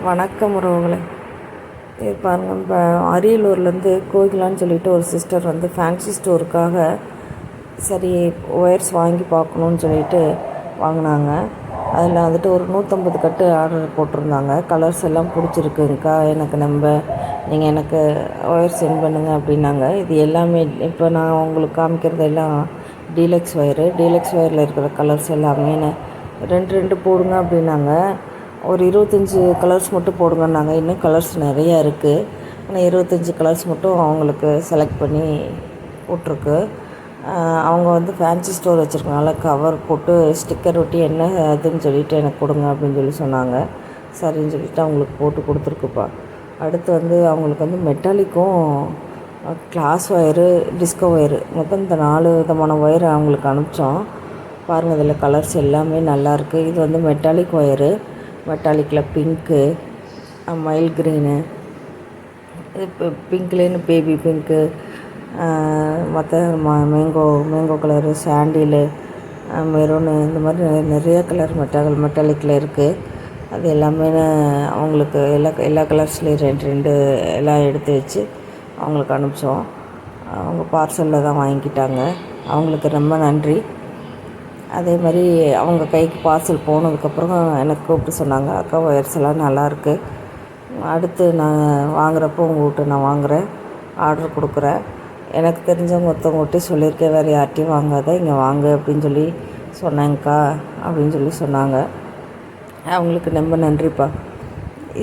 வணக்கம் உறவுகளே. இது பாருங்கள், இப்போ அரியலூர்லேருந்து கோகிலான்னு சொல்லிட்டு ஒரு சிஸ்டர் வந்து ஃபேன்சி ஸ்டோருக்காக சரி ஒயர்ஸ் வாங்கி பார்க்கணுன்னு சொல்லிட்டு வாங்கினாங்க. அதில் வந்துட்டு ஒரு 150 கட்டு ஆர்டர் போட்டிருந்தாங்க. கலர்ஸ் எல்லாம் பிடிச்சிருக்குங்க்கா, நீங்கள் எனக்கு ஒயர் சென்ட் பண்ணுங்கள் அப்படின்னாங்க. இது எல்லாமே இப்போ நான் உங்களுக்கு காமிக்கிறது எல்லாம் டீலக்ஸ் ஒயரில் இருக்கிற கலர்ஸ் எல்லாமே ரெண்டு போடுங்க அப்படின்னாங்க. ஒரு 25 கலர்ஸ் மட்டும் போடுங்கன்னாங்க. இன்னும் கலர்ஸ் நிறையா இருக்குது, ஆனால் 25 கலர்ஸ் மட்டும் அவங்களுக்கு செலக்ட் பண்ணி போட்டிருக்கு. அவங்க வந்து ஃபேன்சி ஸ்டோர் வச்சுருக்கனால கவர் போட்டு ஸ்டிக்கர் ஒட்டி என்ன அதுன்னு சொல்லிவிட்டு எனக்கு கொடுங்க அப்படின்னு சொல்லி சொன்னாங்க. சரின்னு சொல்லிவிட்டு அவங்களுக்கு போட்டு கொடுத்துருக்குப்பா. அடுத்து வந்து அவங்களுக்கு வந்து மெட்டாலிக்கும் கிளாஸ் ஒயரு, டிஸ்கோ ஒயரு, மொத்தம் இந்த 4 விதமான ஒயர் அவங்களுக்கு அனுப்பிச்சோம். பாருங்கள், இதில் கலர்ஸ் எல்லாமே நல்லாயிருக்கு. இது வந்து மெட்டாலிக் ஒயரு, மெட்டாலிக்கில் பிங்க்கு, மயில் க்ரீனு, இப்போ பிங்க்லேன்னு பேபி பிங்க்கு, மற்ற மேங்கோ கலரு, சாண்டிலு, மெரூனு, இந்த மாதிரி நிறைய கலர் மெட்டாலிக்கில் இருக்குது. அது எல்லாமே அவங்களுக்கு எல்லா கலர்ஸ்லேயும் ரெண்டு எல்லாம் எடுத்து வச்சு அவங்களுக்கு அனுப்பிச்சோம். அவங்க பார்சலில் தான் வாங்கிக்கிட்டாங்க. அவங்களுக்கு ரொம்ப நன்றி. அதே மாதிரி அவங்க கைக்கு பார்சல் போனதுக்கப்புறம் எனக்கு கூப்பிட்டு சொன்னாங்க, அக்கா ஒயர்ஸ் எல்லாம் நல்லாயிருக்கு, அடுத்து நான் வாங்குகிறப்போ உங்கள்கிட்ட நான் வாங்குகிறேன், ஆர்டர் கொடுக்குறேன், எனக்கு தெரிஞ்சவங்க ஒருத்தவங்ககிட்டே சொல்லியிருக்கேன், வேறு யார்ட்டையும் வாங்காத, இங்கே வாங்க அப்படின்னு சொல்லி சொன்னேங்க்கா அப்படின்னு சொல்லி சொன்னாங்க. அவங்களுக்கு ரொம்ப நன்றிப்பா.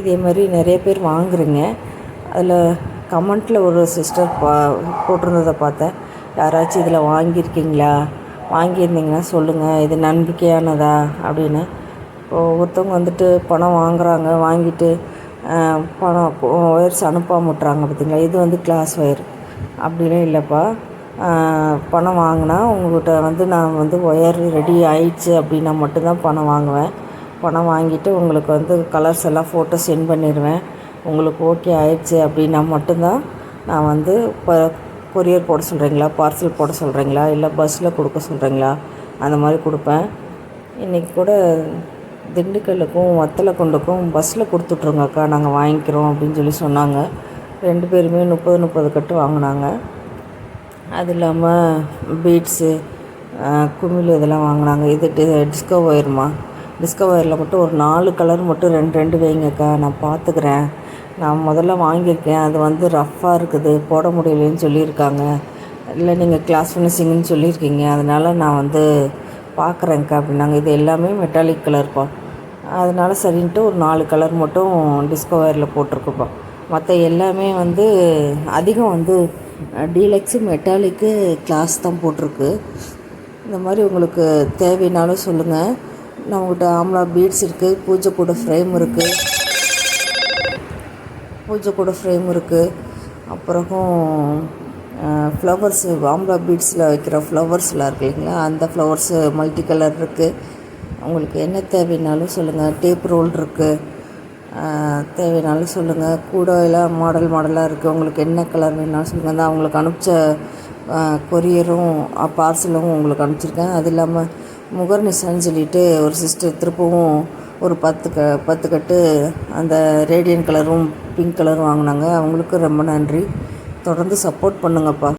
இதே மாதிரி நிறைய பேர் வாங்குறீங்க. அதில் கமெண்ட்டில் ஒரு சிஸ்டர் போட்டிருந்ததை பார்த்தேன். யாராச்சும் இதில் வாங்கியிருந்தீங்கன்னா சொல்லுங்கள், இது நம்பிக்கையானதா அப்படின்னு. ஒருத்தவங்க வந்துட்டு பணம் வாங்குகிறாங்க, வாங்கிட்டு பணம் ஒயர்ஸ் அனுப்பாமல் விட்றாங்க பார்த்திங்களா. இது வந்து கிளாஸ் ஒயர் அப்படிலாம் இல்லைப்பா. பணம் வாங்கினா உங்கள்கிட்ட வந்து நான் வந்து ஒயர் ரெடி ஆயிடுச்சு அப்படின்னா மட்டும்தான் பணம் வாங்குவேன். பணம் வாங்கிட்டு உங்களுக்கு வந்து கலர்ஸ் எல்லாம் ஃபோட்டோ சென்ட் பண்ணிடுவேன். உங்களுக்கு ஓகே ஆயிடுச்சு அப்படின்னா மட்டும்தான் நான் வந்து இப்போ கொரியர் போட சொல்கிறீங்களா, பார்சல் போட சொல்கிறீங்களா, இல்லை பஸ்ஸில் கொடுக்க சொல்கிறீங்களா, அந்த மாதிரி கொடுப்பேன். இன்றைக்கி கூட திண்டுக்கல்லுக்கும் வத்தலக்குண்டுக்கும் பஸ்ஸில் கொடுத்துட்ருங்கக்கா, நாங்கள் வாங்கிக்கிறோம் அப்படின்னு சொல்லி சொன்னாங்க. 2 பேருமே 30 கட்டு வாங்கினாங்க. அது இல்லாமல் பீட்ஸு, குமிழ் இதெல்லாம் வாங்கினாங்க. இது டிஸ்கோ ஒயரில் மட்டும் ஒரு 4 கலர் மட்டும் 2 வைங்கக்கா, நான் பார்த்துக்கிறேன். நான் முதல்ல வாங்கியிருக்கேன், அது வந்து ரஃப்பாக இருக்குது, போட முடியலன்னு சொல்லியிருக்காங்க. இல்லை நீங்கள் கிளாஸ் ஃபினிஷிங்னு சொல்லியிருக்கீங்க, அதனால் நான் வந்து பார்க்குறேங்க்கா அப்படின்னாங்க. இது எல்லாமே மெட்டாலிக் கலர்ப்பா. அதனால் சரின்ட்டு ஒரு 4 கலர் மட்டும் டிஸ்கோ ஒயரில் போட்டிருக்குப்பா. மற்ற எல்லாமே வந்து அதிகம் வந்து டீலக்ஸு, மெட்டாலிக்கு, கிளாஸ் தான் போட்டிருக்கு. இந்த மாதிரி உங்களுக்கு தேவைனாலும் சொல்லுங்கள். நம்மகிட்ட ஆம்லா பீட்ஸ் இருக்குது, பூஜை கூட ஃப்ரேம் இருக்குது. அப்புறம் ஃப்ளவர்ஸு, ஆம்லா பீட்ஸில் வைக்கிற ஃப்ளவர்ஸ்லாம் இருக்குது இல்லைங்களா, அந்த ஃப்ளவர்ஸு மல்டி கலர் இருக்குது. உங்களுக்கு என்ன தேவைனாலும் சொல்லுங்கள். டேப் ரோல் இருக்குது, தேவைனாலும் சொல்லுங்கள். கூட எல்லாம் மாடலாக இருக்குது. உங்களுக்கு என்ன கலர் வேணாலும் சொல்லுங்கள். அந்த அவங்களுக்கு அனுப்பிச்ச கொரியரும் பார்சலும் உங்களுக்கு அனுப்பிச்சிருக்கேன். அது இல்லாமல் முகர்னிசான்னு சொல்லிட்டு ஒரு சிஸ்டர் திருப்பவும் ஒரு 10 கட்டு அந்த ரேடியன் கலரும் பிங்க் கலரும் வாங்கினாங்க. அவங்களுக்கு ரொம்ப நன்றி. தொடர்ந்து சப்போர்ட் பண்ணுங்கப்பா.